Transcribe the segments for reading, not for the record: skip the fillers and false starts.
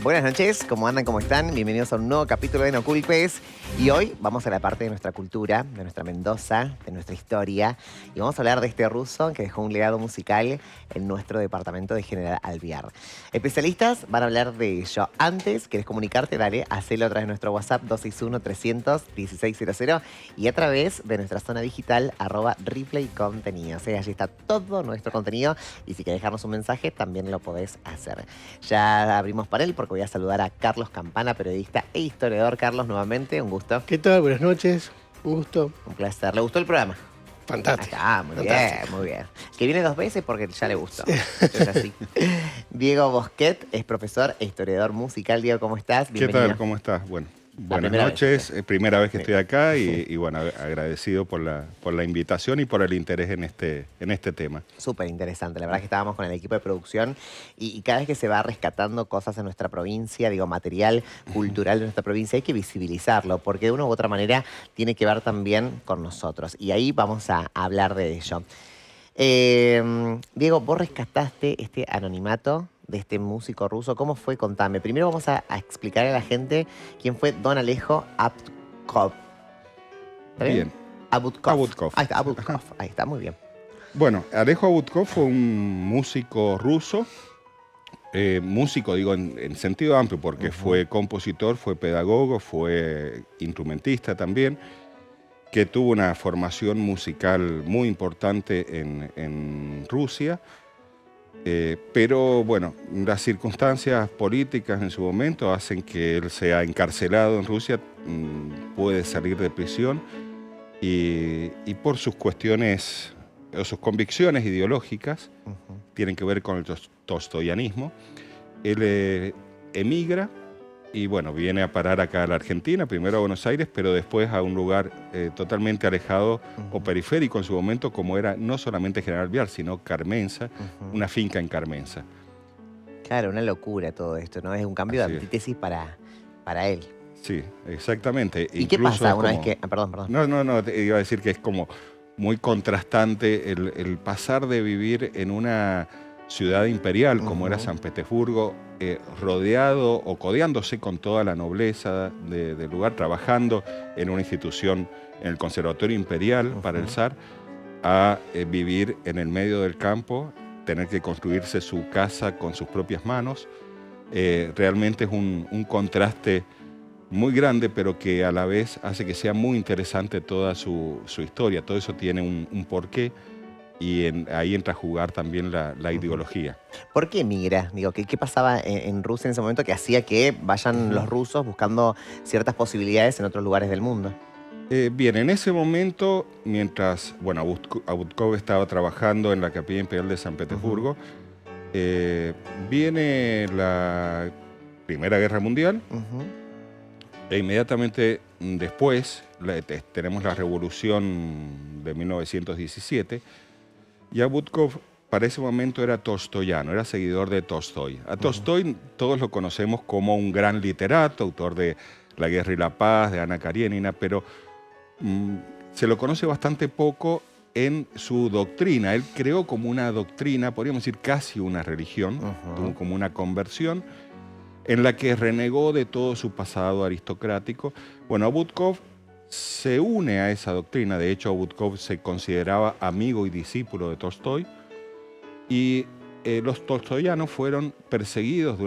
Buenas noches, ¿cómo andan? ¿Cómo están? Bienvenidos a un nuevo capítulo de No Culpes. Y hoy vamos a la parte de nuestra cultura, de nuestra Mendoza, de nuestra historia. Y vamos a hablar de este ruso que dejó un legado musical en nuestro departamento de General Alvear. Especialistas van a hablar de ello. Antes, ¿querés comunicarte? Dale, hacelo a través de nuestro WhatsApp 261-300-1600 y a través de nuestra zona digital @replaycontenidos. Allí está todo nuestro contenido y si querés dejarnos un mensaje también lo podés hacer. Ya abrimos panel porque voy a saludar a Carlos Campana, periodista e historiador. Carlos, nuevamente, un gusto. ¿Qué tal? Buenas noches. Un gusto. Un placer. ¿Le gustó el programa? Fantástico. Ah, muy Fantástico. bien, muy bien. Que viene 2 veces porque ya le gustó. Es así. Diego Bosquet es profesor e historiador musical. Diego, ¿cómo estás? ¿Qué tal? ¿Cómo estás? Bueno, buenas noches. Primera vez que estoy acá y bueno, agradecido por la invitación y por el interés en este tema. Súper interesante. La verdad que estábamos con el equipo de producción y cada vez que se va rescatando cosas en nuestra provincia, digo, material cultural de nuestra provincia, hay que visibilizarlo porque de una u otra manera tiene que ver también con nosotros. Y ahí vamos a hablar de ello. Diego, vos rescataste este anonimato de este músico ruso. ¿Cómo fue? Contame. Primero vamos a explicar a la gente quién fue Don Alejo Abudkov. ¿Está bien? Bien. Abudkov. Ahí está, Abudkov. Ahí está, muy bien. Bueno, Alejo Abudkov fue un músico ruso, músico digo en sentido amplio porque fue compositor, fue pedagogo, fue instrumentista también, que tuvo una formación musical muy importante en Rusia. Pero bueno, las circunstancias políticas en su momento hacen que él sea encarcelado en Rusia, puede salir de prisión y por sus cuestiones o sus convicciones ideológicas, tienen que ver con el tolstoyanismo, él emigra y bueno, viene a parar acá a la Argentina, primero a Buenos Aires, pero después a un lugar totalmente alejado o periférico en su momento, como era no solamente General Alvear, sino Carmenza, una finca en Carmenza. Claro, una locura todo esto, ¿no? Es un cambio de antítesis para él. Sí, exactamente. ¿Y qué pasa una vez que...? Perdón. No, te iba a decir que es como muy contrastante el pasar de vivir en una ciudad imperial como era San Petersburgo, rodeado o codeándose con toda la nobleza del lugar, trabajando en una institución, en el Conservatorio Imperial para el zar, a vivir en el medio del campo, tener que construirse su casa con sus propias manos. Realmente es un contraste muy grande, pero que a la vez hace que sea muy interesante toda su historia. Todo eso tiene un porqué. Y ahí entra a jugar también la ideología. ¿Por qué emigra? Digo, ¿qué pasaba en Rusia en ese momento que hacía que vayan los rusos buscando ciertas posibilidades en otros lugares del mundo? Bien, en ese momento, mientras Abudkov estaba trabajando en la Capilla Imperial de San Petersburgo, viene la Primera Guerra Mundial e inmediatamente después tenemos la Revolución de 1917. Y Abudkov para ese momento era tolstoyano, era seguidor de Tolstoy. A Tolstoy todos lo conocemos como un gran literato, autor de La Guerra y la Paz, de Ana Karenina, pero se lo conoce bastante poco en su doctrina. Él creó como una doctrina, podríamos decir casi una religión, tuvo como una conversión, en la que renegó de todo su pasado aristocrático. Bueno, Abudkov se une a esa doctrina. De hecho, Abudkov se consideraba amigo y discípulo de Tolstoy. Y los tolstoyanos fueron perseguidos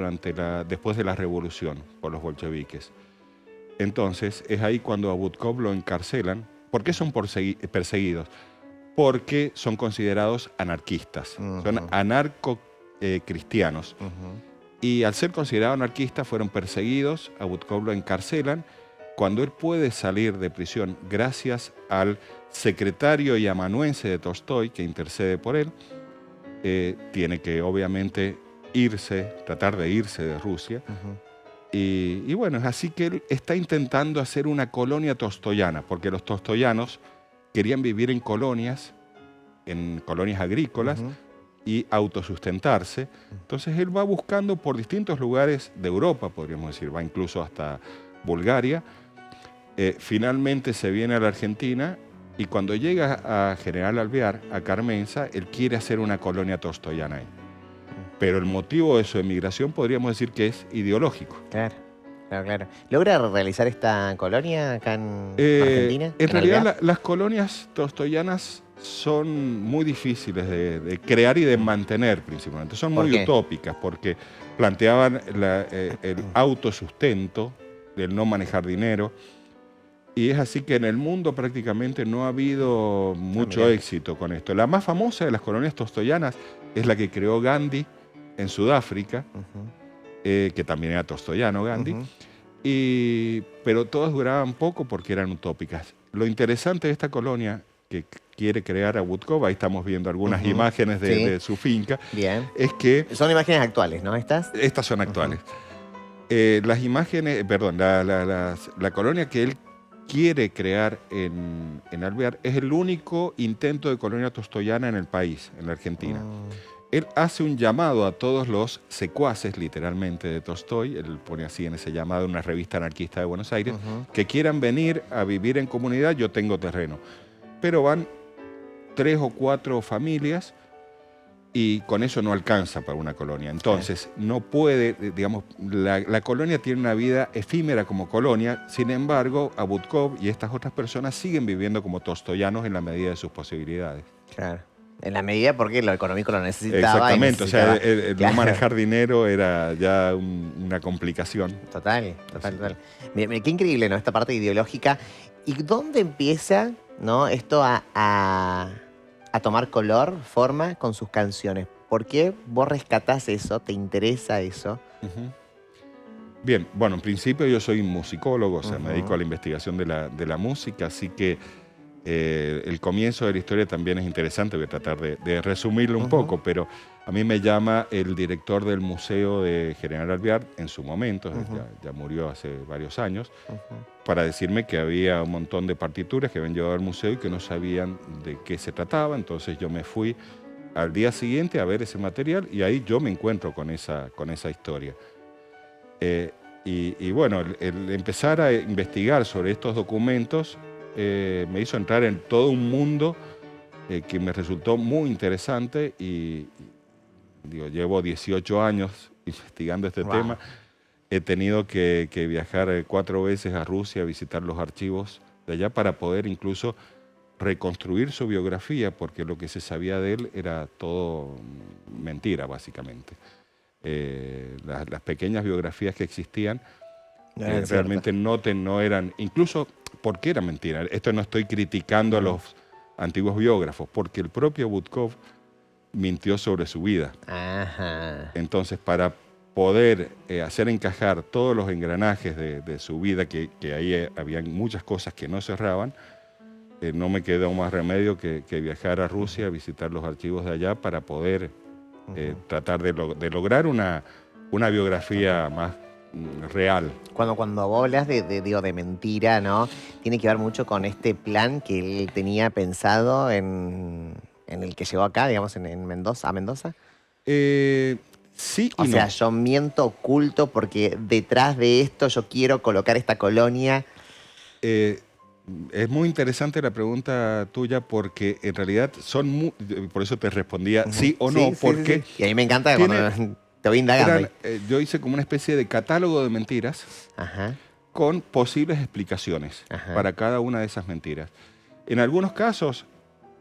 después de la revolución por los bolcheviques. Entonces, es ahí cuando a Abudkov lo encarcelan. ¿Por qué son perseguidos? Porque son considerados anarquistas. Son anarco-cristianos. Y al ser considerados anarquistas, fueron perseguidos. A Abudkov lo encarcelan. Cuando él puede salir de prisión gracias al secretario y amanuense de Tolstoy, que intercede por él, tiene que obviamente tratar de irse de Rusia. Y bueno, es así que él está intentando hacer una colonia tolstoyana, porque los tolstoyanos querían vivir en colonias agrícolas, y autosustentarse. Entonces él va buscando por distintos lugares de Europa, podríamos decir, va incluso hasta Bulgaria. Finalmente se viene a la Argentina y cuando llega a General Alvear, a Carmenza, él quiere hacer una colonia tolstoyana ahí. pero el motivo de su emigración podríamos decir que es ideológico. Claro, claro, claro. ¿Logra realizar esta colonia acá en Argentina? En realidad las colonias tolstoyanas son muy difíciles de crear y de mantener principalmente. Son muy utópicas porque planteaban el autosustento, el no manejar dinero. Y es así que en el mundo prácticamente no ha habido mucho éxito con esto. La más famosa de las colonias tolstoyanas es la que creó Gandhi en Sudáfrica, que también era tolstoyano Gandhi, pero todas duraban poco porque eran utópicas. Lo interesante de esta colonia que quiere crear Abudkov, ahí estamos viendo algunas imágenes de su finca, es que... Son imágenes actuales, ¿no? Estas son actuales. Las imágenes, perdón, la colonia que él quiere crear en Alvear es el único intento de colonia tolstoyana en el país, en la Argentina. Él hace un llamado a todos los secuaces, literalmente, de Tolstoy, él pone así en ese llamado en una revista anarquista de Buenos Aires, que quieran venir a vivir en comunidad, yo tengo terreno. Pero van 3 o 4 familias y con eso no alcanza para una colonia. Entonces, no puede, digamos, la colonia tiene una vida efímera como colonia, sin embargo, Abudkov y estas otras personas siguen viviendo como tolstoyanos en la medida de sus posibilidades. Claro. En la medida porque lo económico lo necesitaba. Exactamente, o sea, el no manejar dinero era ya una complicación. Total. Mira, qué increíble, ¿no? Esta parte ideológica. ¿Y dónde empieza, ¿no? Esto a tomar color, forma con sus canciones? ¿Por qué vos rescatás eso? ¿Te interesa eso? Bien, bueno, en principio yo soy musicólogo, o sea, me dedico a la investigación de la música, así que el comienzo de la historia también es interesante, voy a tratar de resumirlo un poco, pero a mí me llama el director del Museo de General Alvear en su momento, ya murió hace varios años, para decirme que había un montón de partituras que habían llevado al museo y que no sabían de qué se trataba. Entonces yo me fui al día siguiente a ver ese material y ahí yo me encuentro con esa historia. Y bueno, el empezar a investigar sobre estos documentos me hizo entrar en todo un mundo que me resultó muy interesante y digo, llevo 18 años investigando este tema. He tenido que viajar 4 veces a Rusia a visitar los archivos de allá para poder incluso reconstruir su biografía, porque lo que se sabía de él era todo mentira, básicamente. Las pequeñas biografías que existían realmente no eran, incluso porque era mentira. Esto no estoy criticando a los antiguos biógrafos, porque el propio Abudkov mintió sobre su vida. Entonces, para poder hacer encajar todos los engranajes de su vida, que ahí había muchas cosas que no cerraban, no me quedó más remedio que viajar a Rusia a visitar los archivos de allá para poder tratar de lograr una biografía más real. Cuando vos hablas de mentira, ¿no? Tiene que ver mucho con este plan que él tenía pensado en el que llegó acá, digamos, en Mendoza, a Mendoza. Sí y o sea, no. yo miento oculto porque detrás de esto yo quiero colocar esta colonia. Es muy interesante la pregunta tuya porque en realidad por eso te respondía sí o no, porque... Sí. Y a mí me encanta cuando te voy indagando. Yo hice como una especie de catálogo de mentiras con posibles explicaciones para cada una de esas mentiras. En algunos casos,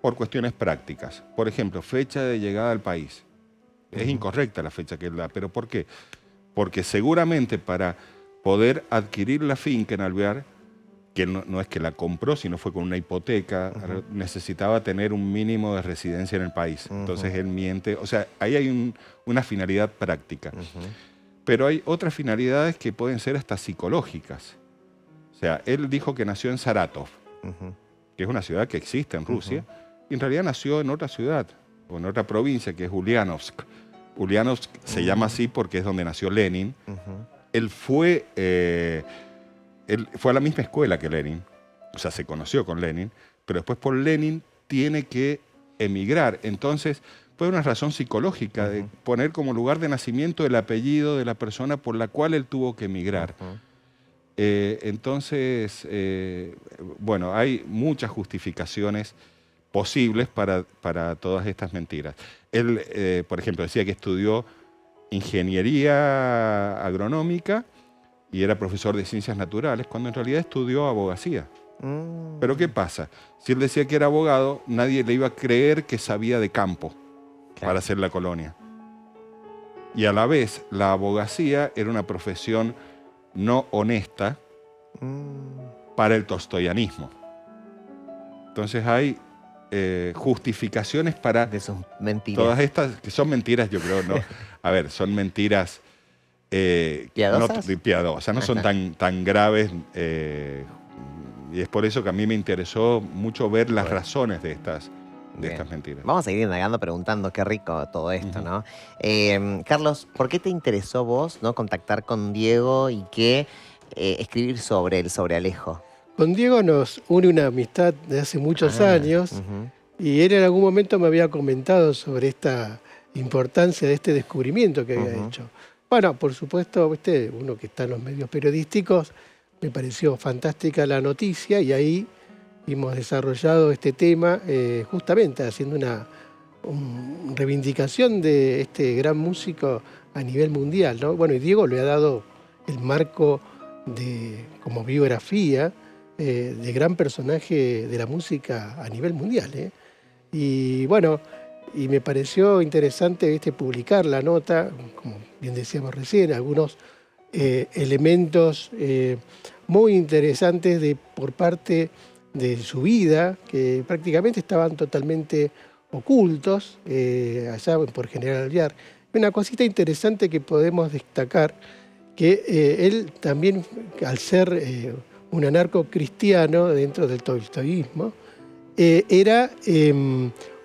por cuestiones prácticas. Por ejemplo, fecha de llegada al país. Es incorrecta la fecha que él da, ¿pero por qué? Porque seguramente para poder adquirir la finca en Alvear, que no es que la compró, sino fue con una hipoteca, necesitaba tener un mínimo de residencia en el país. Entonces él miente. O sea, ahí hay una finalidad práctica. Pero hay otras finalidades que pueden ser hasta psicológicas. O sea, él dijo que nació en Saratov, que es una ciudad que existe en Rusia, y en realidad nació en otra ciudad, o en otra provincia, que es Ulyanovsk. Ulyanovsk se llama así porque es donde nació Lenin. Él fue a la misma escuela que Lenin, o sea, se conoció con Lenin, pero después por Lenin tiene que emigrar. Entonces, fue una razón psicológica de poner como lugar de nacimiento el apellido de la persona por la cual él tuvo que emigrar. Entonces, bueno, hay muchas justificaciones posibles para todas estas mentiras. Él, por ejemplo, decía que estudió ingeniería agronómica y era profesor de ciencias naturales, cuando en realidad estudió abogacía. Pero ¿qué pasa? Si él decía que era abogado, nadie le iba a creer que sabía de campo para hacer la colonia. Y a la vez, la abogacía era una profesión no honesta para el tolstoyanismo. Entonces hay justificaciones para de sus mentiras. Todas estas, que son mentiras, yo creo, no. A ver, son mentiras ¿Piadosas? piadosas, no son tan graves. Y es por eso que a mí me interesó mucho ver las razones de estas mentiras. Vamos a seguir indagando, preguntando, qué rico todo esto, ¿no? Carlos, ¿por qué te interesó vos, ¿no?, contactar con Diego y escribir sobre él, sobre Alejo? Con Diego nos une una amistad de hace muchos años y él en algún momento me había comentado sobre esta importancia de este descubrimiento que había hecho. Bueno, por supuesto, uno que está en los medios periodísticos, me pareció fantástica la noticia y ahí hemos desarrollado este tema justamente haciendo una reivindicación de este gran músico a nivel mundial, ¿no? Bueno, y Diego le ha dado el marco como biografía de gran personaje de la música a nivel mundial. Y bueno, y me pareció interesante publicar la nota, como bien decíamos recién, algunos elementos muy interesantes por parte de su vida, que prácticamente estaban totalmente ocultos allá por General Alvear. Una cosita interesante que podemos destacar, que él también, al ser un anarcocristiano dentro del tolstoyismo, era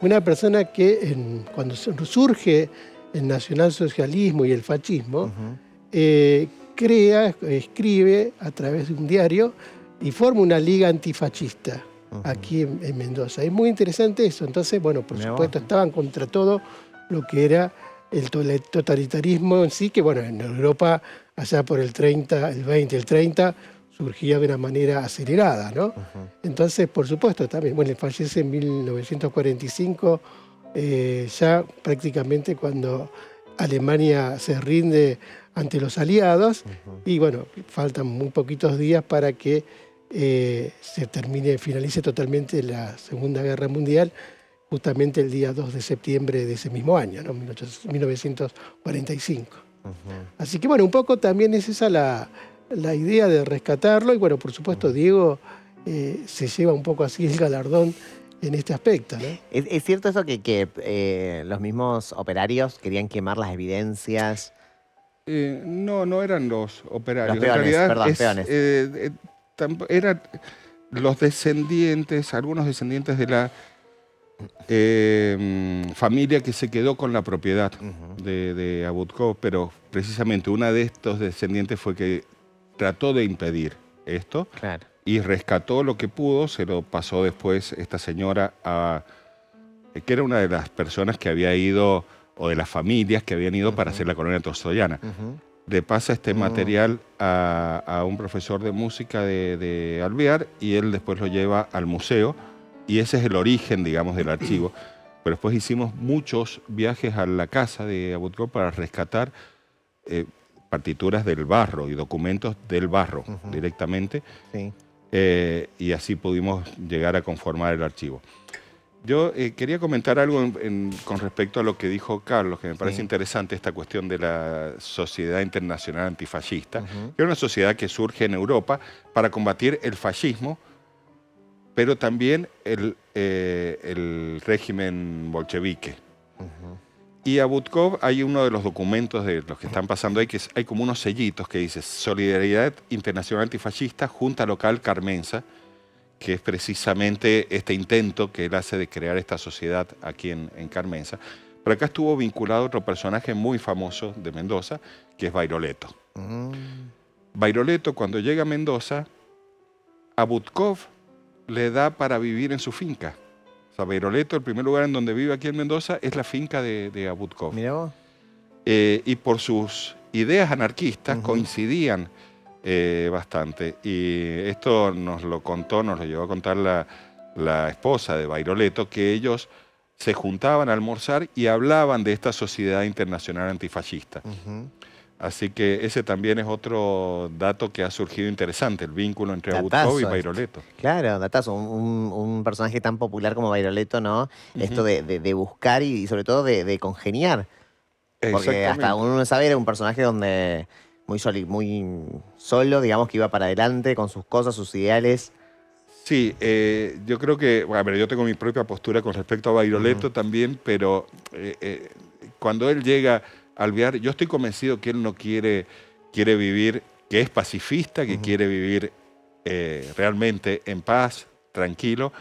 una persona que cuando surge el nacionalsocialismo y el fascismo, escribe a través de un diario y forma una liga antifascista aquí en Mendoza. Es muy interesante eso. Entonces, bueno, por supuesto, estaban contra todo lo que era el totalitarismo en sí, que bueno, en Europa, allá por el 30, el 20, el 30, surgía de una manera acelerada, ¿no? Entonces, por supuesto, también, bueno, él fallece en 1945, ya prácticamente cuando Alemania se rinde ante los aliados, y bueno, faltan muy poquitos días para que finalice totalmente la Segunda Guerra Mundial, justamente el día 2 de septiembre de ese mismo año, ¿no? 1945. Así que bueno, un poco también es esa la idea de rescatarlo, y bueno, por supuesto, Diego se lleva un poco así el galardón en este aspecto, ¿no? ¿Es cierto eso que los mismos operarios querían quemar las evidencias? No eran los operarios. Los peones, en realidad perdón, peones. eran los descendientes, algunos descendientes de la familia que se quedó con la propiedad de Abutkov, pero precisamente una de estos descendientes fue que trató de impedir esto y rescató lo que pudo, se lo pasó después esta señora que era una de las personas que había ido, o de las familias que habían ido para hacer la colonia tolstoyana. Le pasa este material a un profesor de música de Alvear y él después lo lleva al museo y ese es el origen, digamos, del archivo. Pero después hicimos muchos viajes a la casa de Abutkov para rescatar partituras del barro y documentos del barro directamente. Y así pudimos llegar a conformar el archivo. Yo quería comentar algo con respecto a lo que dijo Carlos, que me parece interesante esta cuestión de la Sociedad Internacional Antifascista, que es una sociedad que surge en Europa para combatir el fascismo, pero también el régimen bolchevique. Y a Abutkov hay uno de los documentos de los que están pasando ahí, que hay como unos sellitos que dice Solidaridad Internacional Antifascista, Junta Local Carmenza, que es precisamente este intento que él hace de crear esta sociedad aquí en Carmenza. Pero acá estuvo vinculado otro personaje muy famoso de Mendoza, que es Bairoleto. Bairoleto, cuando llega a Mendoza, Abutkov le da para vivir en su finca. O sea, Bairoleto, el primer lugar en donde vive aquí en Mendoza, es la finca de Abutkov. Mirá vos. Y por sus ideas anarquistas coincidían bastante. Y esto nos lo llevó a contar la esposa de Bairoleto, que ellos se juntaban a almorzar y hablaban de esta Sociedad Internacional Antifascista. Así que ese también es otro dato que ha surgido interesante, el vínculo entre Abutcov y Bairoleto. Claro, datazo, un personaje tan popular como Bairoleto, ¿no? Esto de buscar y sobre todo de congeniar. Porque hasta uno no sabe, era un personaje donde muy solo, digamos, que iba para adelante con sus cosas, sus ideales. Sí, yo creo que, bueno, yo tengo mi propia postura con respecto a Bairoleto también, pero cuando él llega a Alvear, yo estoy convencido que él no quiere vivir, que es pacifista, que quiere vivir realmente en paz, tranquilo,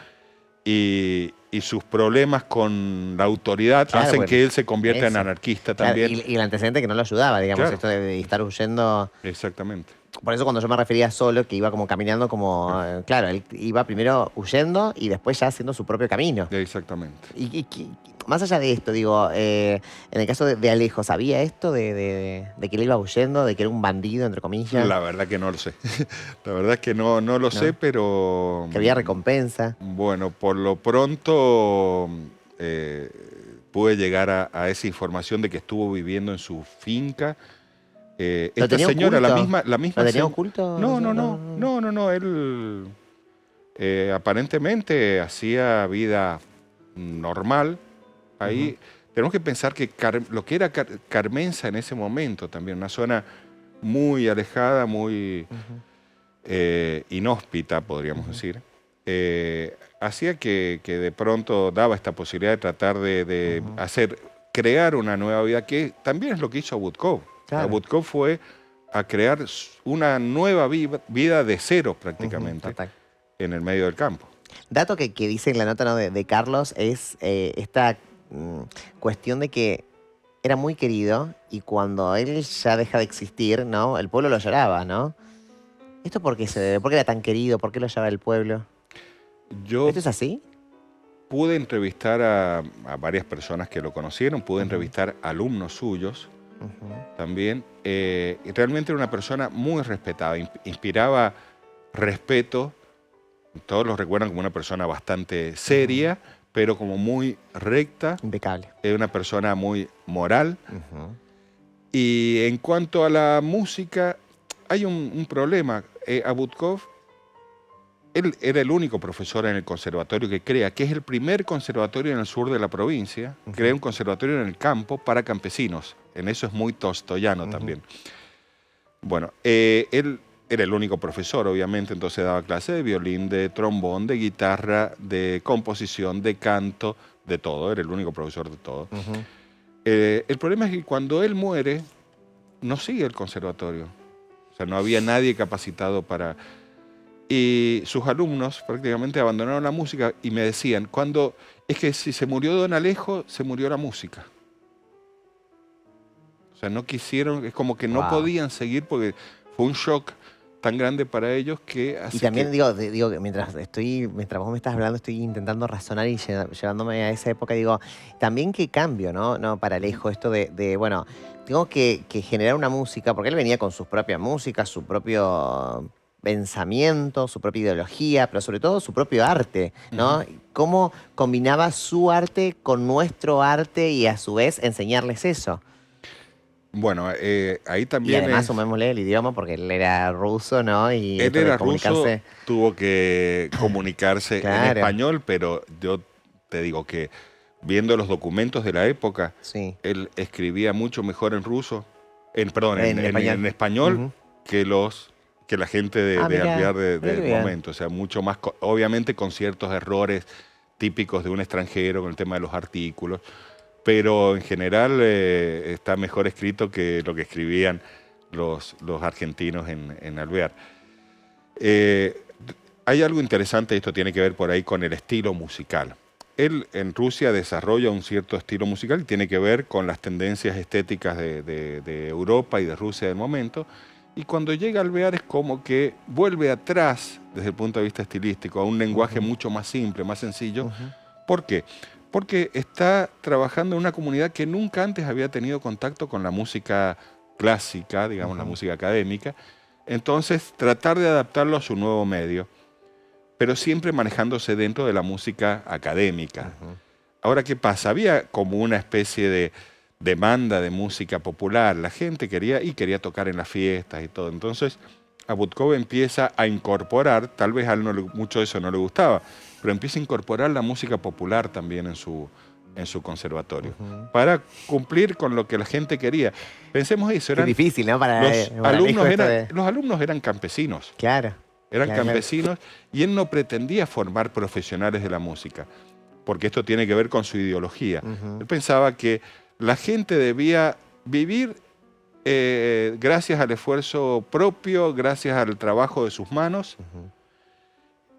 y sus problemas con la autoridad hacen que él se convierta en anarquista también. Y el antecedente que no lo ayudaba, digamos, esto de estar huyendo. Exactamente. Por eso cuando yo me refería solo, que iba como caminando como... Claro, él iba primero huyendo y después ya haciendo su propio camino. Exactamente. Y más allá de esto, digo, en el caso de Alejo, ¿sabía esto de que él iba huyendo, de que era un bandido, entre comillas? La verdad que no lo sé. La verdad es que no lo sé, pero... Que había recompensa. Bueno, por lo pronto pude llegar a esa información de que estuvo viviendo en su finca. Esta señora, la misma ¿Lo tenía oculto? No. Él aparentemente hacía vida normal. Ahí tenemos que pensar que lo que era Carmenza en ese momento también, una zona muy alejada, muy inhóspita, podríamos decir, hacía que de pronto daba esta posibilidad de tratar de crear una nueva vida, que también es lo que hizo Abutcov. Claro. Abutcov fue a crear una nueva vida de cero prácticamente en el medio del campo. Dato que dice en la nota, ¿no?, de Carlos es esta cuestión de que era muy querido y cuando él ya deja de existir, ¿no?, el pueblo lo lloraba, ¿no? ¿Esto por qué se debe? ¿Por qué era tan querido? ¿Por qué lo lloraba el pueblo? ¿Esto es así? Pude entrevistar a varias personas que lo conocieron, pude entrevistar alumnos suyos también. Realmente era una persona muy respetada, inspiraba respeto. Todos lo recuerdan como una persona bastante seria, pero como muy recta. Impecable. Una persona muy moral. Y en cuanto a la música, hay un problema. Abutcov, él era el único profesor en el conservatorio que crea, que es el primer conservatorio en el sur de la provincia, crea un conservatorio en el campo para campesinos. En eso es muy tolstoyano también. Bueno, él era el único profesor, obviamente, entonces daba clases de violín, de trombón, de guitarra, de composición, de canto, de todo. Era el único profesor de todo. El problema es que cuando él muere, no sigue el conservatorio. O sea, no había nadie capacitado para... Y sus alumnos prácticamente abandonaron la música y me decían, es que si se murió Don Alejo, se murió la música. O sea, no quisieron, es como que no podían seguir porque fue un shock tan grande para ellos que... Y también digo que mientras vos me estás hablando, estoy intentando razonar y llevándome a esa época, digo, también qué cambio, ¿no? Para Alejo, esto bueno, tengo que generar una música, porque él venía con sus propias músicas, su propio pensamiento, su propia ideología, pero sobre todo su propio arte, ¿no? ¿Cómo combinaba su arte con nuestro arte y a su vez enseñarles eso? Bueno, ahí también... Y además sumémosle el idioma porque él era ruso, ¿no? Y él era ruso, tuvo que comunicarse en español, pero yo te digo que viendo los documentos de la época, él escribía mucho mejor en ruso, en español que la gente de Alvear del momento. O sea, mucho más, obviamente con ciertos errores típicos de un extranjero, con el tema de los artículos, pero en general está mejor escrito que lo que escribían los argentinos en Alvear. Hay algo interesante, esto tiene que ver por ahí con el estilo musical. Él en Rusia desarrolla un cierto estilo musical que tiene que ver con las tendencias estéticas de Europa y de Rusia del momento, y cuando llega a Alvear es como que vuelve atrás desde el punto de vista estilístico a un lenguaje mucho más simple, más sencillo. ¿Por qué? Porque está trabajando en una comunidad que nunca antes había tenido contacto con la música clásica, digamos, la música académica. Entonces, tratar de adaptarlo a su nuevo medio, pero siempre manejándose dentro de la música académica. Ahora, ¿qué pasa? Había como una especie de demanda de música popular. La gente quería tocar en las fiestas y todo. Entonces, Budkov empieza a incorporar, tal vez a él mucho de eso no le gustaba, pero empieza a incorporar la música popular también en su conservatorio, para cumplir con lo que la gente quería. Pensemos eso, Qué difícil, ¿no? los alumnos eran campesinos. Claro. Eran campesinos y él no pretendía formar profesionales de la música, porque esto tiene que ver con su ideología. Él pensaba que la gente debía vivir gracias al esfuerzo propio, gracias al trabajo de sus manos,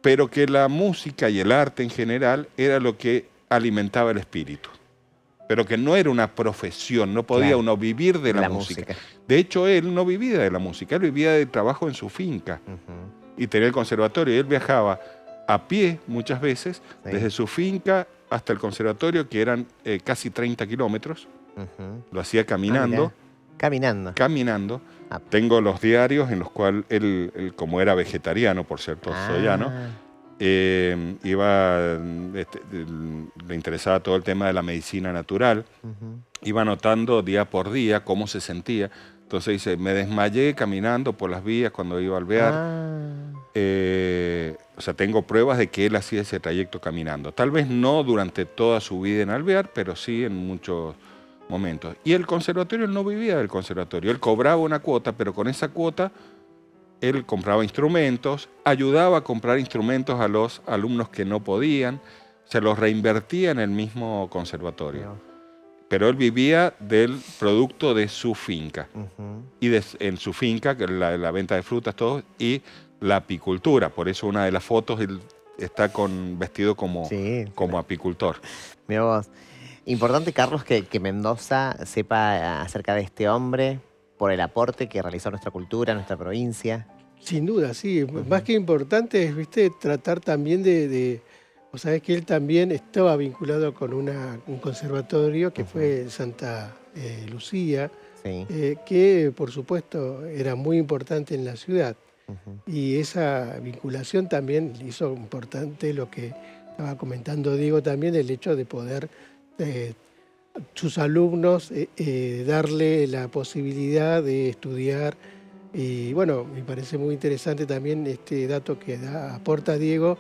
pero que la música y el arte en general era lo que alimentaba el espíritu. Pero que no era una profesión, no podía uno vivir de la música. De hecho, él no vivía de la música, él vivía del trabajo en su finca. Y tenía el conservatorio, y él viajaba a pie muchas veces, desde su finca hasta el conservatorio, que eran casi 30 kilómetros. Lo hacía caminando. Caminando. Tengo los diarios en los cuales él, como era vegetariano, por ser todoyano, le interesaba todo el tema de la medicina natural. Iba anotando día por día cómo se sentía. Entonces dice, me desmayé caminando por las vías cuando iba a Alvear. O sea, tengo pruebas de que él hacía ese trayecto caminando. Tal vez no durante toda su vida en Alvear, pero sí en muchos momentos. Y el conservatorio, él no vivía del conservatorio. Él cobraba una cuota, pero con esa cuota él compraba instrumentos, ayudaba a comprar instrumentos a los alumnos que no podían, se los reinvertía en el mismo conservatorio. Pero él vivía del producto de su finca. Y en su finca, que la venta de frutas, todo, y la apicultura. Por eso una de las fotos él está vestido como apicultor. Mirá vos. Importante, Carlos, que Mendoza sepa acerca de este hombre por el aporte que realizó a nuestra cultura, a nuestra provincia. Sin duda, sí. Más que importante es, viste, tratar también vos sabés que él también estaba vinculado con un conservatorio que fue Santa Lucía, que por supuesto era muy importante en la ciudad. Y esa vinculación también hizo importante lo que estaba comentando Diego también, el hecho de poder sus alumnos darle la posibilidad de estudiar. Y bueno, me parece muy interesante también este dato que aporta Diego,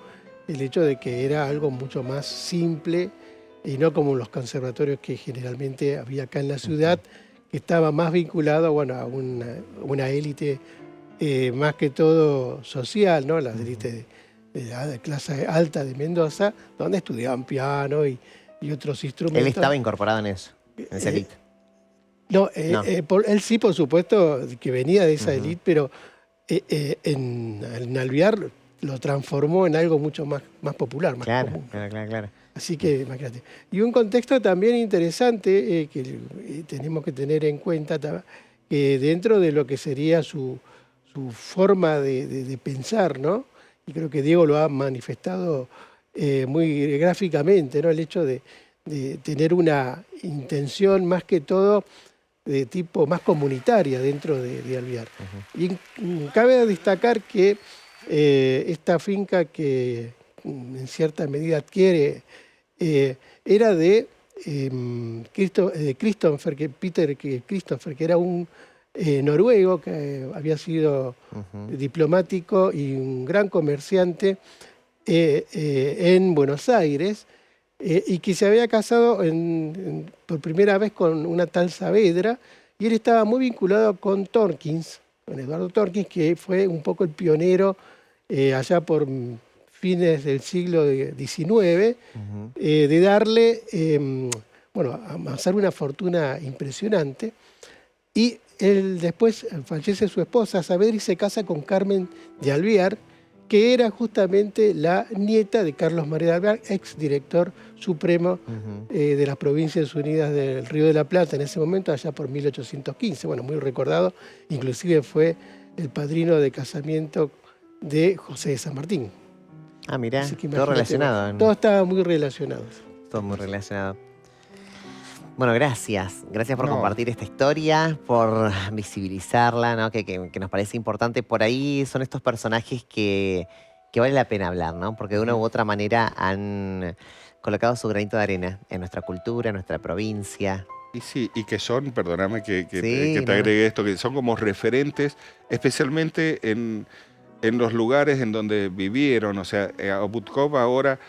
el hecho de que era algo mucho más simple y no como los conservatorios que generalmente había acá en la ciudad, que estaba más vinculado, bueno, a una élite más que todo social, ¿no? La élite de la clase alta de Mendoza, donde estudiaban piano y otros instrumentos. Él estaba incorporado en eso, en esa élite. No, él sí, por supuesto, que venía de esa élite, pero en Alvear lo transformó en algo mucho más popular, más común. Claro. Así que, imagínate. Y un contexto también interesante que tenemos que tener en cuenta, que dentro de lo que sería su forma de pensar, ¿no? Y creo que Diego lo ha manifestado muy gráficamente, ¿no? El hecho de tener una intención más que todo de tipo más comunitaria dentro de Alvear. Y cabe destacar que esta finca que en cierta medida adquiere era de Peter Christopher, que era un noruego que había sido diplomático y un gran comerciante en Buenos Aires, y que se había casado por primera vez con una tal Saavedra, y él estaba muy vinculado con Torkins, con Eduardo Torkins, que fue un poco el pionero allá por fines del siglo XIX, de darle, amasar una fortuna impresionante. Y él después fallece su esposa Saavedra y se casa con Carmen de Alvear, que era justamente la nieta de Carlos María de Alvear, ex director supremo de las Provincias Unidas del Río de la Plata en ese momento, allá por 1815. Bueno, muy recordado, inclusive fue el padrino de casamiento de José de San Martín. Ah, mirá, todo relacionado. Todo estaba muy relacionado. Todo muy relacionado. Bueno, gracias. Gracias por compartir esta historia, por visibilizarla, ¿no? Que nos parece importante. Por ahí son estos personajes que vale la pena hablar, ¿no? Porque de una u otra manera han colocado su granito de arena en nuestra cultura, en nuestra provincia. Y sí, y que son, perdóname que Sí, te agregue esto, que son como referentes, especialmente en los lugares en donde vivieron. O sea, Abutkov ahora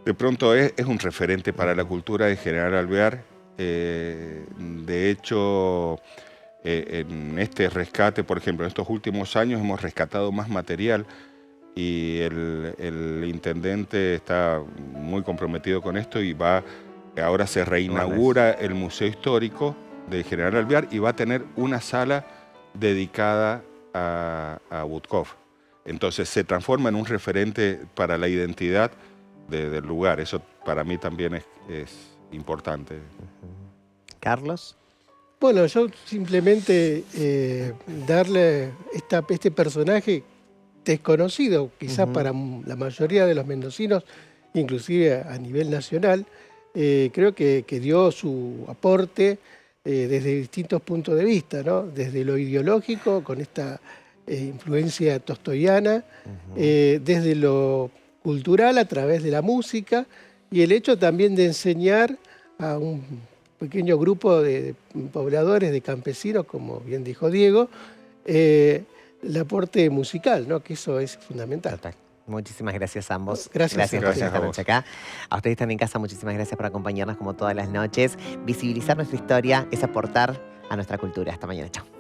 de pronto es un referente para la cultura de General Alvear. De hecho, en este rescate, por ejemplo, en estos últimos años hemos rescatado más material y el intendente está muy comprometido con esto y ahora se reinaugura el Museo Histórico de General Alvear y va a tener una sala dedicada a Abutkov. Entonces se transforma en un referente para la identidad del lugar. Eso para mí también es importante. Carlos. Bueno, yo simplemente darle este personaje desconocido, quizás para la mayoría de los mendocinos, inclusive a nivel nacional, creo que dio su aporte desde distintos puntos de vista, ¿no? Desde lo ideológico, con esta influencia tostoiana, desde lo cultural a través de la música y el hecho también de enseñar a un pequeño grupo de pobladores, de campesinos, como bien dijo Diego, el aporte musical, ¿no? Que eso es fundamental. Total. Muchísimas gracias a ambos. Gracias por gracias estar esta a noche acá. A ustedes están en casa, muchísimas gracias por acompañarnos como todas las noches. Visibilizar nuestra historia es aportar a nuestra cultura. Hasta mañana. Chao.